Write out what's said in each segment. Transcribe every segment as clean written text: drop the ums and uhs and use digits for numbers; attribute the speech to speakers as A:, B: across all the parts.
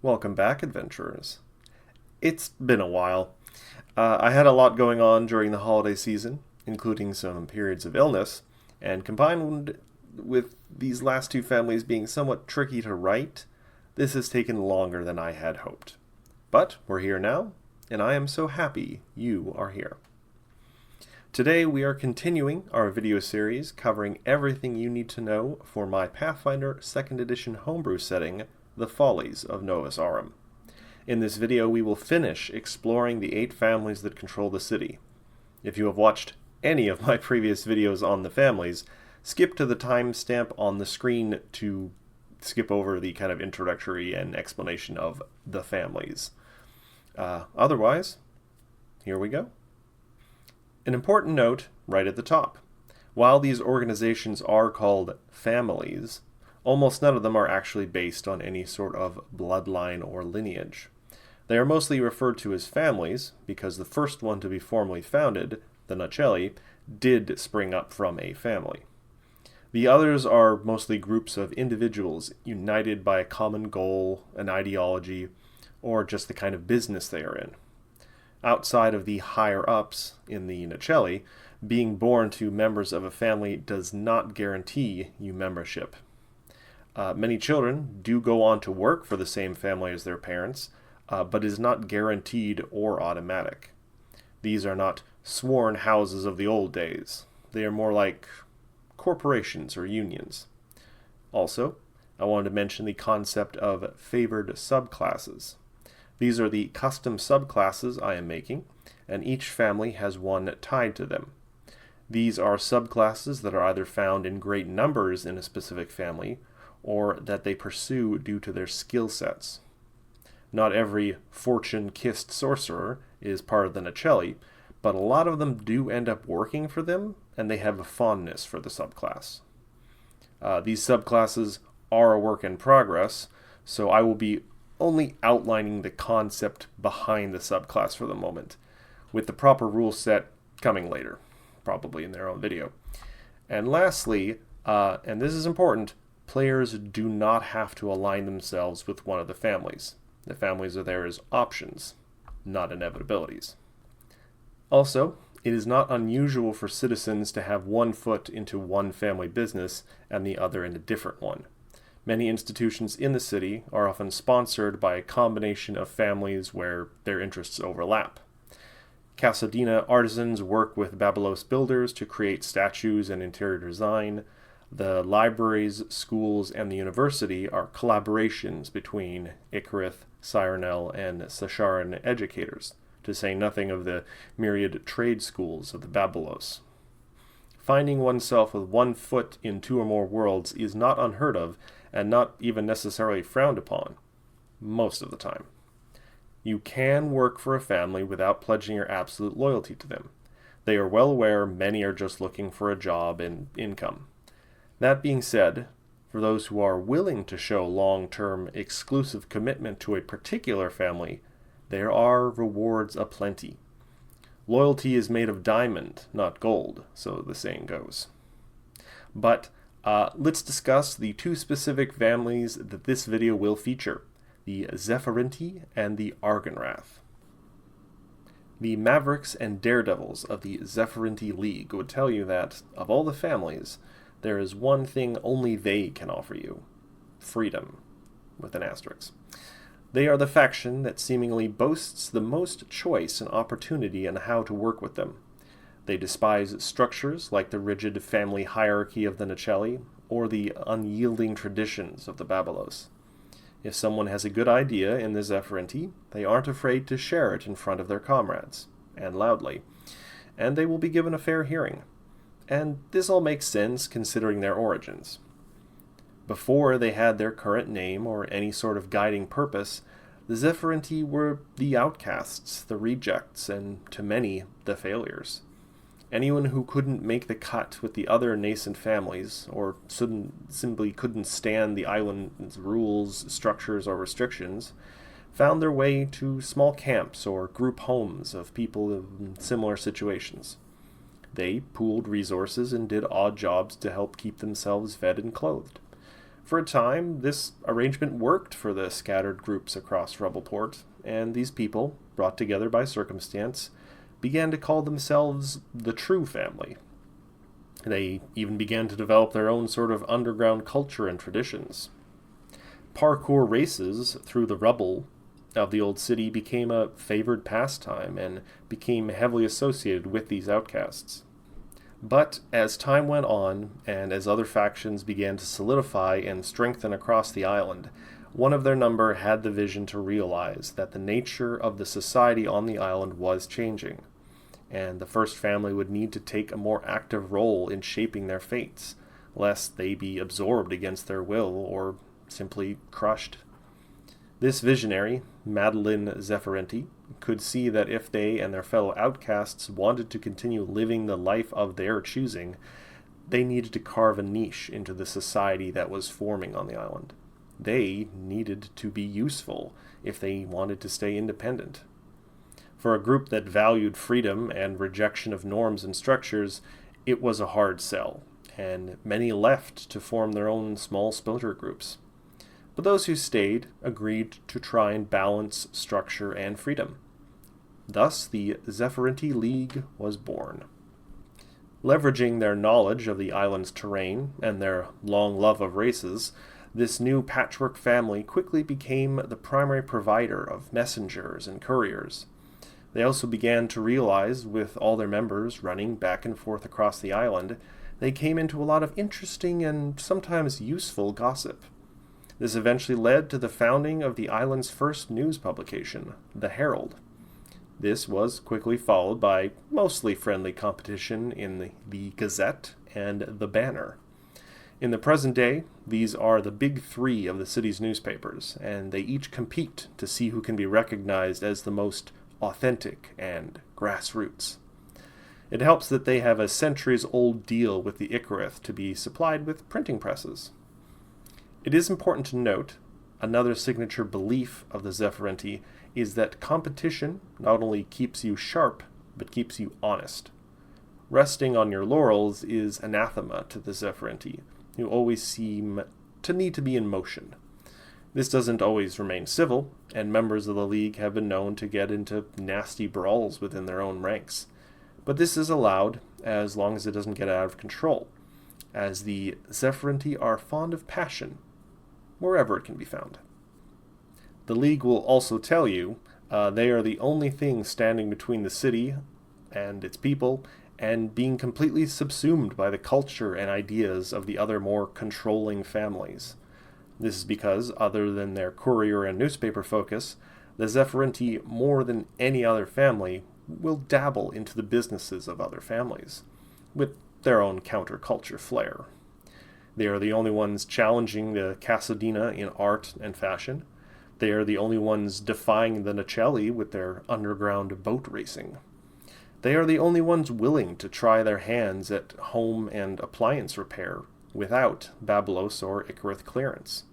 A: Welcome back, adventurers. It's been a while. I had a lot going on during the holiday season, including some periods of illness, and combined with these last two families being somewhat tricky to write, this has taken longer than I had hoped. But we're here now, and I am so happy you are here. Today we are continuing our video series covering everything you need to know for my Pathfinder 2nd edition homebrew setting, the Follies of Novus Aurum. In this video we will finish exploring the 8 families that control the city. If you have watched any of my previous videos on the families, skip to the timestamp on the screen to skip over the kind of introductory and explanation of the families. Otherwise, here we go. An important note right at the top. While these organizations are called families, almost none of them are actually based on any sort of bloodline or lineage. They are mostly referred to as families because the first one to be formally founded, the Nacelli, did spring up from a family. The others are mostly groups of individuals united by a common goal, an ideology, or just the kind of business they are in. Outside of the higher-ups in the Nacelli, being born to members of a family does not guarantee you membership. Many children do go on to work for the same family as their parents, but is not guaranteed or automatic. These are not sworn houses of the old days. They are more like corporations or unions. Also, I wanted to mention the concept of favored subclasses. These are the custom subclasses I am making, and each family has one tied to them. These are subclasses that are either found in great numbers in a specific family, or that they pursue due to their skill sets. Not every fortune-kissed sorcerer is part of the Nacelli, but a lot of them do end up working for them, and they have a fondness for the subclass. These subclasses are a work in progress, so I will be only outlining the concept behind the subclass for the moment, with the proper rule set coming later, probably in their own video. And lastly, and this is important, players do not have to align themselves with one of the families. The families are there as options, not inevitabilities. Also, it is not unusual for citizens to have one foot into one family business and the other in a different one. Many institutions in the city are often sponsored by a combination of families where their interests overlap. Casadina artisans work with Babylos builders to create statues and interior design. The libraries, schools, and the university are collaborations between Icarith, Cyrnel, and Sasharan educators, to say nothing of the myriad trade schools of the Babylos. Finding oneself with one foot in 2 or more worlds is not unheard of, and not even necessarily frowned upon, most of the time. You can work for a family without pledging your absolute loyalty to them. They are well aware many are just looking for a job and income. That being said, for those who are willing to show long-term exclusive commitment to a particular family, there are rewards aplenty. Loyalty is made of diamond, not gold, so the saying goes. But let's discuss the 2 specific families that this video will feature, the Zephirinti and the Argenrath. The Mavericks and Daredevils of the Zephirinti League would tell you that, of all the families, there is one thing only they can offer you: freedom, with an asterisk. They are the faction that seemingly boasts the most choice and opportunity in how to work with them. They despise structures like the rigid family hierarchy of the Nacelli or the unyielding traditions of the Babylos. If someone has a good idea in the Zephirinti, they aren't afraid to share it in front of their comrades, and loudly, and they will be given a fair hearing. And this all makes sense considering their origins. Before they had their current name or any sort of guiding purpose, the Zephirinti were the outcasts, the rejects, and to many, the failures. Anyone who couldn't make the cut with the other nascent families, or simply couldn't stand the island's rules, structures, or restrictions, found their way to small camps or group homes of people in similar situations. They pooled resources and did odd jobs to help keep themselves fed and clothed. For a time, this arrangement worked for the scattered groups across Rubbleport, and these people, brought together by circumstance, began to call themselves the True Family. They even began to develop their own sort of underground culture and traditions. Parkour races through the rubble of the old city became a favored pastime and became heavily associated with these outcasts. But as time went on, and as other factions began to solidify and strengthen across the island, one of their number had the vision to realize that the nature of the society on the island was changing, and the first family would need to take a more active role in shaping their fates, lest they be absorbed against their will or simply crushed. This visionary, Madeline Zephirinti, could see that if they and their fellow outcasts wanted to continue living the life of their choosing, they needed to carve a niche into the society that was forming on the island. They needed to be useful if they wanted to stay independent. For a group that valued freedom and rejection of norms and structures, it was a hard sell, and many left to form their own small splinter groups. But those who stayed agreed to try and balance structure and freedom. Thus, the Zephirinti League was born. Leveraging their knowledge of the island's terrain and their long love of races, this new patchwork family quickly became the primary provider of messengers and couriers. They also began to realize, with all their members running back and forth across the island, they came into a lot of interesting and sometimes useful gossip. This eventually led to the founding of the island's first news publication, the Herald. This was quickly followed by mostly friendly competition in the Gazette and the Banner. In the present day, these are the big three of the city's newspapers, and they each compete to see who can be recognized as the most authentic and grassroots. It helps that they have a centuries-old deal with the Icarith to be supplied with printing presses. It is important to note, another signature belief of the Zephirinti is that competition not only keeps you sharp, but keeps you honest. Resting on your laurels is anathema to the Zephirinti, who always seem to need to be in motion. This doesn't always remain civil, and members of the League have been known to get into nasty brawls within their own ranks. But this is allowed as long as it doesn't get out of control, as the Zephirinti are fond of passion, wherever it can be found. The League will also tell you they are the only thing standing between the city and its people and being completely subsumed by the culture and ideas of the other more controlling families. This is because, other than their courier and newspaper focus, the Zephirinti, more than any other family, will dabble into the businesses of other families, with their own counterculture flair. They are the only ones challenging the Casadina in art and fashion. They are the only ones defying the Nacelli with their underground boat racing. They are the only ones willing to try their hands at home and appliance repair without Babylos or Icarith clearance.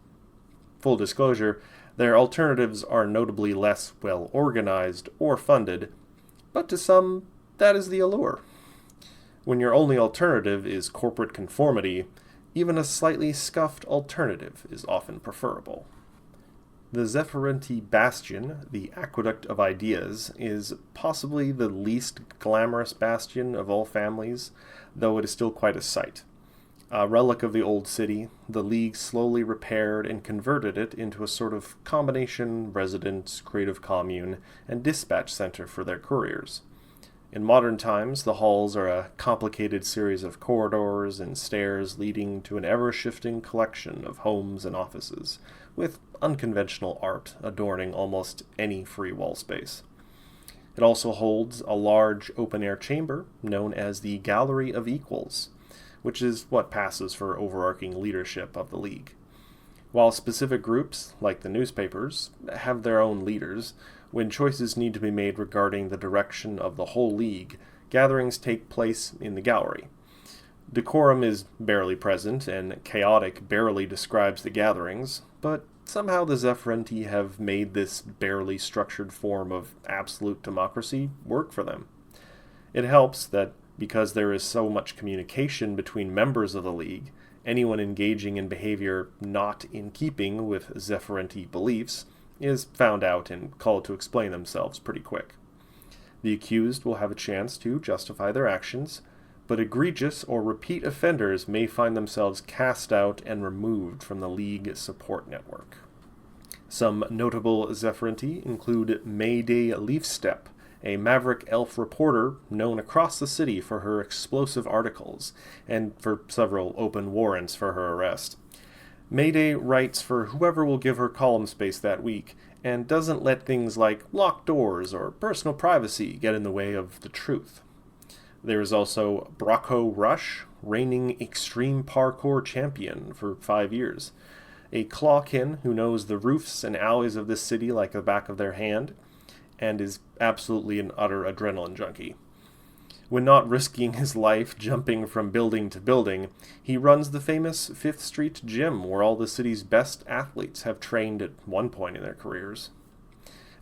A: Full disclosure, their alternatives are notably less well organized or funded, but to some, that is the allure. When your only alternative is corporate conformity, even a slightly scuffed alternative is often preferable. The Zephirinti Bastion, the Aqueduct of Ideas, is possibly the least glamorous bastion of all families, though it is still quite a sight. A relic of the old city, the League slowly repaired and converted it into a sort of combination residence, creative commune, and dispatch center for their couriers. In modern times, the halls are a complicated series of corridors and stairs leading to an ever-shifting collection of homes and offices, with unconventional art adorning almost any free wall space. It also holds a large open-air chamber known as the Gallery of Equals, which is what passes for overarching leadership of the League. While specific groups, like the newspapers, have their own leaders, when choices need to be made regarding the direction of the whole League, gatherings take place in the gallery. Decorum is barely present, and chaotic barely describes the gatherings, but somehow the Zephirinti have made this barely structured form of absolute democracy work for them. It helps that because there is so much communication between members of the League, anyone engaging in behavior not in keeping with Zephirinti beliefs is found out and called to explain themselves pretty quick. The accused will have a chance to justify their actions, but egregious or repeat offenders may find themselves cast out and removed from the League support network. Some notable Zephirinti include Mayday Leafstep, a maverick elf reporter known across the city for her explosive articles, and for several open warrants for her arrest. Mayday writes for whoever will give her column space that week, and doesn't let things like locked doors or personal privacy get in the way of the truth. There is also Brocco Rush, reigning extreme parkour champion for 5 years, a clawkin who knows the roofs and alleys of this city like the back of their hand, and is absolutely an utter adrenaline junkie. When not risking his life jumping from building to building, he runs the famous 5th Street Gym where all the city's best athletes have trained at one point in their careers.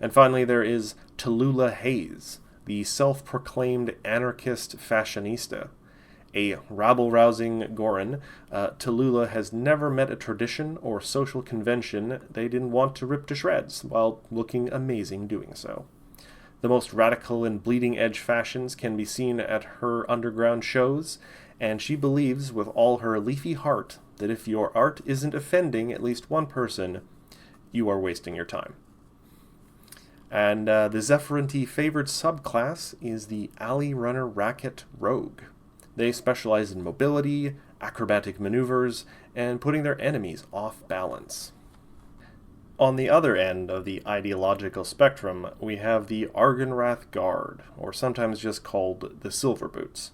A: And finally, there is Tallulah Hayes, the self-proclaimed anarchist fashionista. A rabble-rousing Goran, Tallulah has never met a tradition or social convention they didn't want to rip to shreds, while looking amazing doing so. The most radical and bleeding-edge fashions can be seen at her underground shows, and she believes with all her leafy heart that if your art isn't offending at least one person, you are wasting your time. And the Zephirinti favored subclass is the Alley Runner Racket Rogue. They specialize in mobility, acrobatic maneuvers, and putting their enemies off balance. On the other end of the ideological spectrum, we have the Argenrath Guard, or sometimes just called the Silver Boots.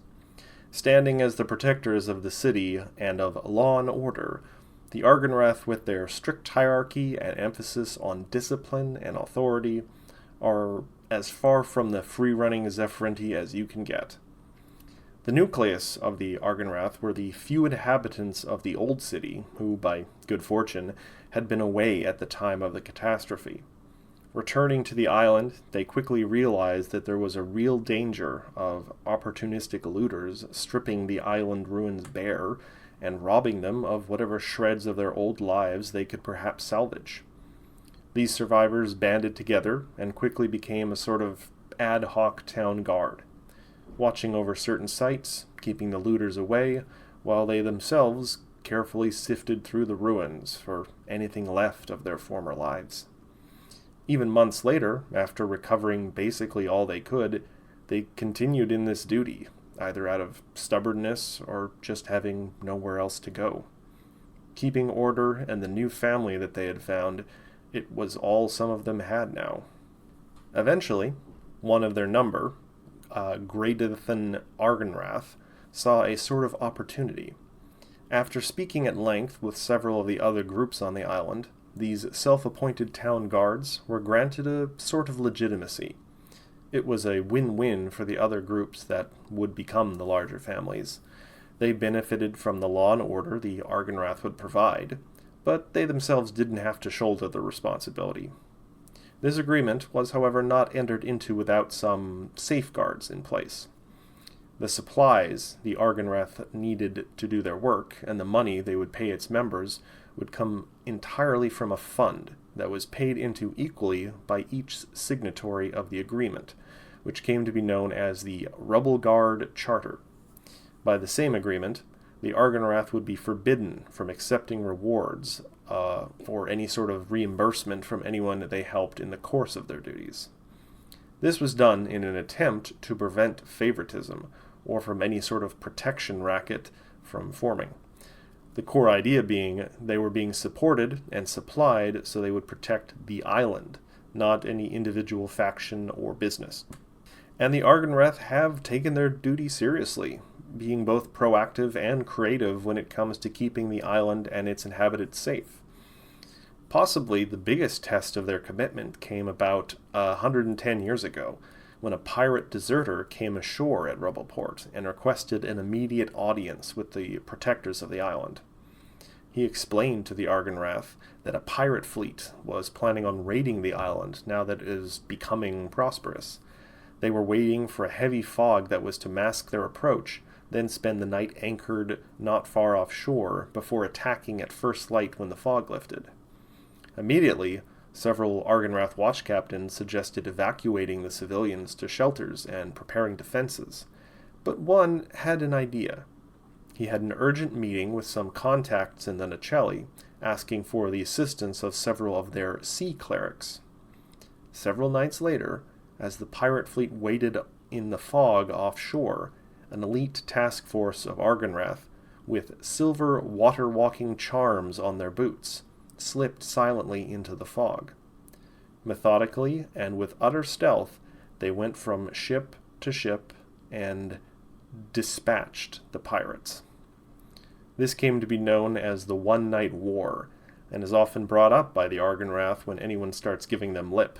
A: Standing as the protectors of the city and of law and order, the Argenrath, with their strict hierarchy and emphasis on discipline and authority, are as far from the free-running Zephirinti as you can get. The nucleus of the Argenrath were the few inhabitants of the Old City, who, by good fortune, had been away at the time of the catastrophe. Returning to the island, they quickly realized that there was a real danger of opportunistic looters stripping the island ruins bare and robbing them of whatever shreds of their old lives they could perhaps salvage. These survivors banded together and quickly became a sort of ad hoc town guard, watching over certain sites, keeping the looters away, while they themselves carefully sifted through the ruins for anything left of their former lives. Even months later, after recovering basically all they could, they continued in this duty, either out of stubbornness or just having nowhere else to go. Keeping order and the new family that they had found, it was all some of them had now. Eventually, one of their number, Ghaarl Argenrath, saw a sort of opportunity. After speaking at length with several of the other groups on the island, these self-appointed town guards were granted a sort of legitimacy. It was a win-win for the other groups that would become the larger families. They benefited from the law and order the Argenrath would provide, but they themselves didn't have to shoulder the responsibility. This agreement was, however, not entered into without some safeguards in place. The supplies the Argenrath needed to do their work, and the money they would pay its members, would come entirely from a fund that was paid into equally by each signatory of the agreement, which came to be known as the Rubble Guard Charter. By the same agreement, the Argenrath would be forbidden from accepting rewards or any sort of reimbursement from anyone they helped in the course of their duties. This was done in an attempt to prevent favoritism or from any sort of protection racket from forming. The core idea being they were being supported and supplied so they would protect the island, not any individual faction or business. And the Argenrath have taken their duty seriously, being both proactive and creative when it comes to keeping the island and its inhabitants safe. Possibly the biggest test of their commitment came about 110 years ago, when a pirate deserter came ashore at Rubbleport and requested an immediate audience with the protectors of the island. He explained to the Argenrath that a pirate fleet was planning on raiding the island now that it is becoming prosperous. They were waiting for a heavy fog that was to mask their approach, then spend the night anchored not far offshore before attacking at first light when the fog lifted. Immediately, several Argenrath watch captains suggested evacuating the civilians to shelters and preparing defenses, but one had an idea. He had an urgent meeting with some contacts in the Nacelli, asking for the assistance of several of their sea clerics. Several nights later, as the pirate fleet waited in the fog offshore, an elite task force of Argenrath, with silver water-walking charms on their boots, slipped silently into the fog. Methodically and with utter stealth, they went from ship to ship and dispatched the pirates. This came to be known as the One-Night War, and is often brought up by the Argenrath when anyone starts giving them lip.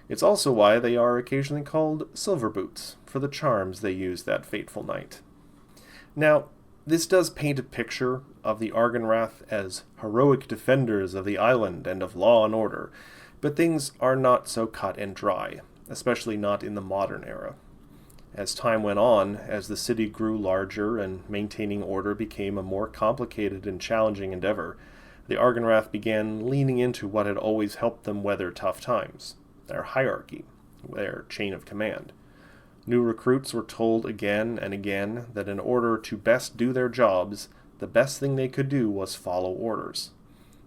A: It's also why they are occasionally called Silver Boots, for the charms they used that fateful night. Now, this does paint a picture of the Argenrath as heroic defenders of the island and of law and order, but things are not so cut and dry, especially not in the modern era. As time went on, as the city grew larger and maintaining order became a more complicated and challenging endeavor, the Argenrath began leaning into what had always helped them weather tough times: their hierarchy, their chain of command. New recruits were told again and again that in order to best do their jobs, the best thing they could do was follow orders.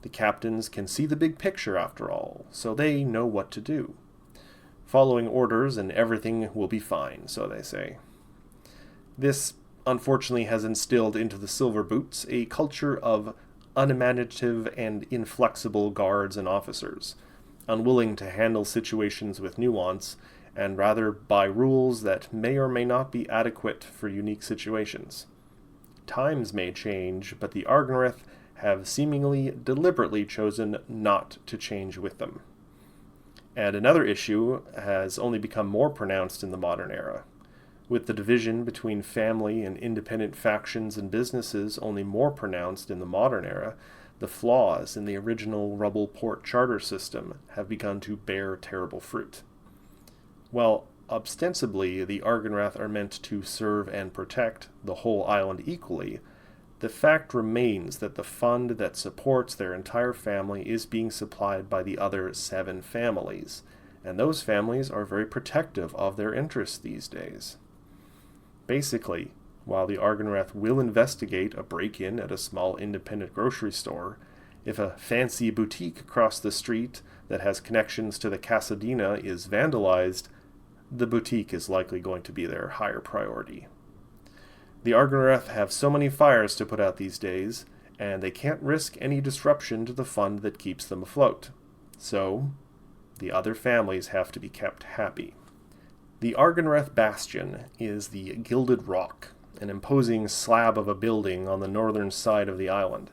A: The captains can see the big picture after all, so they know what to do. Following orders and everything will be fine, so they say. This, unfortunately, has instilled into the Silver Boots a culture of unimaginative and inflexible guards and officers, unwilling to handle situations with nuance, and rather by rules that may or may not be adequate for unique situations. Times may change, but the Argenrath have seemingly deliberately chosen not to change with them. And another issue has only become more pronounced in the modern era. With the division between family and independent factions and businesses only more pronounced in the modern era, the flaws in the original Rubble Port charter system have begun to bear terrible fruit. While ostensibly the Argenrath are meant to serve and protect the whole island equally, the fact remains that the fund that supports their entire family is being supplied by the other 7 families, and those families are very protective of their interests these days. Basically, while the Argenrath will investigate a break-in at a small independent grocery store, if a fancy boutique across the street that has connections to the Casadena is vandalized, the boutique is likely going to be their higher priority. The Argenrath have so many fires to put out these days, and they can't risk any disruption to the fund that keeps them afloat. So, the other families have to be kept happy. The Argenrath Bastion is the Gilded Rock, an imposing slab of a building on the northern side of the island.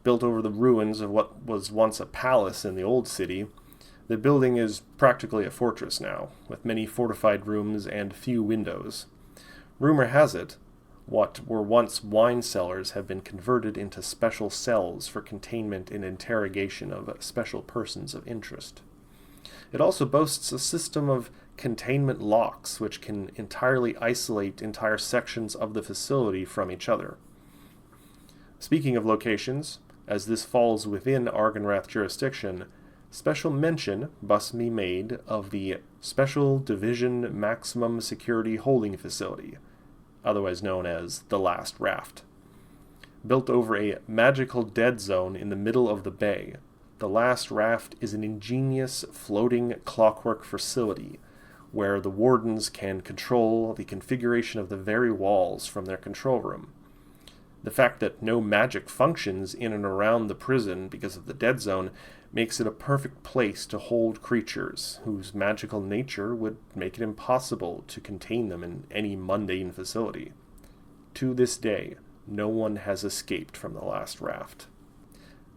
A: Built over the ruins of what was once a palace in the old city, the building is practically a fortress now, with many fortified rooms and few windows. Rumor has it, what were once wine cellars have been converted into special cells for containment and interrogation of special persons of interest. It also boasts a system of containment locks which can entirely isolate entire sections of the facility from each other. Speaking of locations, as this falls within Argenrath jurisdiction, special mention must be made of the Special Division Maximum Security Holding Facility, otherwise known as the Last Raft. Built over a magical dead zone in the middle of the bay, the Last Raft is an ingenious floating clockwork facility where the wardens can control the configuration of the very walls from their control room. The fact that no magic functions in and around the prison because of the dead zone makes it a perfect place to hold creatures whose magical nature would make it impossible to contain them in any mundane facility. To this day, no one has escaped from the Last Raft.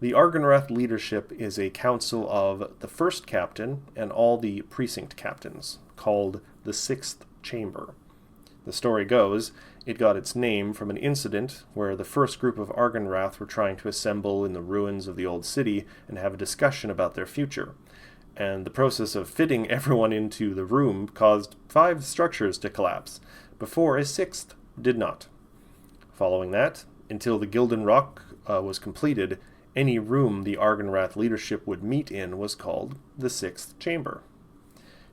A: The Argenrath leadership is a council of the first captain and all the precinct captains, called the Sixth Chamber. The story goes, it got its name from an incident where the first group of Argenrath were trying to assemble in the ruins of the old city and have a discussion about their future, and the process of fitting everyone into the room caused 5 structures to collapse, before a 6th did not. Following that, until the Gilden Rock was completed, any room the Argenrath leadership would meet in was called the Sixth Chamber.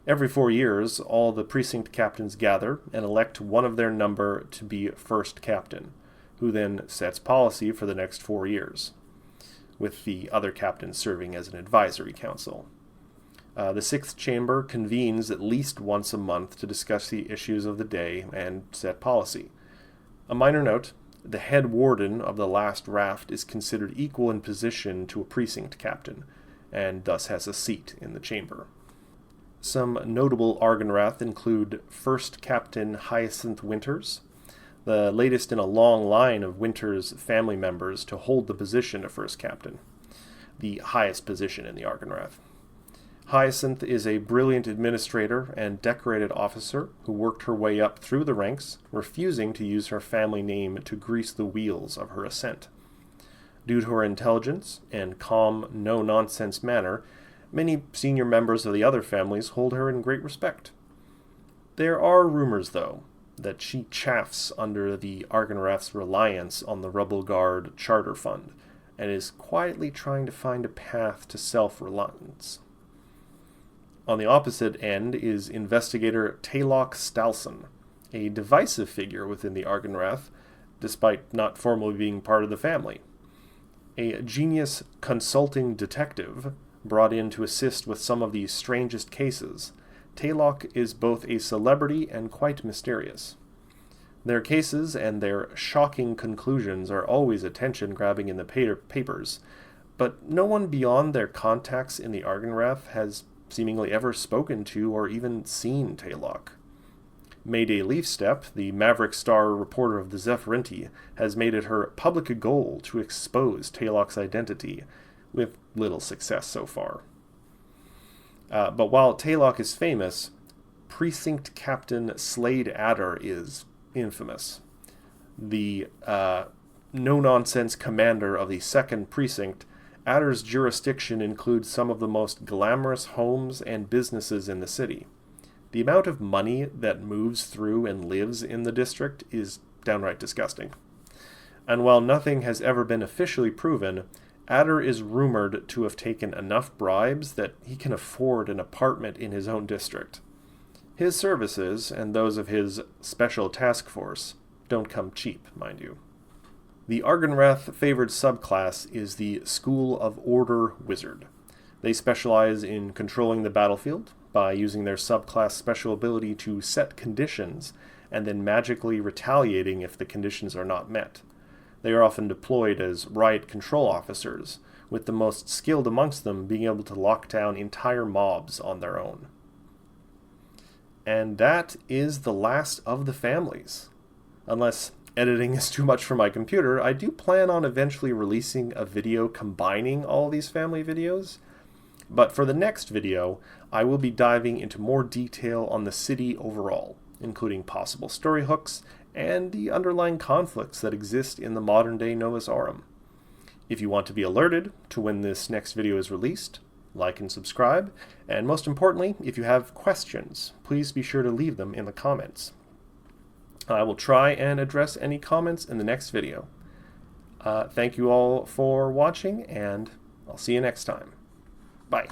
A: Every 4 years, all the precinct captains gather and elect one of their number to be first captain, who then sets policy for the next 4 years, with the other captains serving as an advisory council. The Sixth Chamber convenes at least once a month to discuss the issues of the day and set policy. A minor note, the head warden of the last raft is considered equal in position to a precinct captain, and thus has a seat in the chamber. Some notable Argenrath include First Captain Hyacinth Winters, the latest in a long line of Winters' family members to hold the position of First Captain, the highest position in the Argenrath. Hyacinth is a brilliant administrator and decorated officer who worked her way up through the ranks, refusing to use her family name to grease the wheels of her ascent. Due to her intelligence and calm, no-nonsense manner, many senior members of the other families hold her in great respect. There are rumors, though, that she chafes under the Argenrath's reliance on the Rubble Guard Charter Fund, and is quietly trying to find a path to self-reliance. On the opposite end is investigator Taylok Stalson, a divisive figure within the Argenrath, despite not formally being part of the family. A genius consulting detective brought in to assist with some of the strangest cases, Taylok is both a celebrity and quite mysterious. Their cases and their shocking conclusions are always attention-grabbing in the papers, but no one beyond their contacts in the Argenrath has seemingly ever spoken to or even seen Taylok. Mayday Leafstep, the Maverick Star reporter of the Zephirinti, has made it her public goal to expose Taylok's identity, with little success so far. But while Taylok is famous, Precinct Captain Slade Adder is infamous. The no-nonsense commander of the 2nd Precinct, Adder's jurisdiction includes some of the most glamorous homes and businesses in the city. The amount of money that moves through and lives in the district is downright disgusting. And while nothing has ever been officially proven, Adder is rumored to have taken enough bribes that he can afford an apartment in his own district. His services, and those of his special task force, don't come cheap, mind you. The Argenrath favored subclass is the School of Order Wizard. They specialize in controlling the battlefield by using their subclass special ability to set conditions and then magically retaliating if the conditions are not met. They are often deployed as riot control officers, with the most skilled amongst them being able to lock down entire mobs on their own. And that is the last of the families. Unless editing is too much for my computer, I do plan on eventually releasing a video combining all these family videos. But for the next video, I will be diving into more detail on the city overall, including possible story hooks and the underlying conflicts that exist in the modern-day Novus Aurum. If you want to be alerted to when this next video is released, like and subscribe, and most importantly, if you have questions, please be sure to leave them in the comments. I will try and address any comments in the next video. Thank you all for watching, and I'll see you next time. Bye.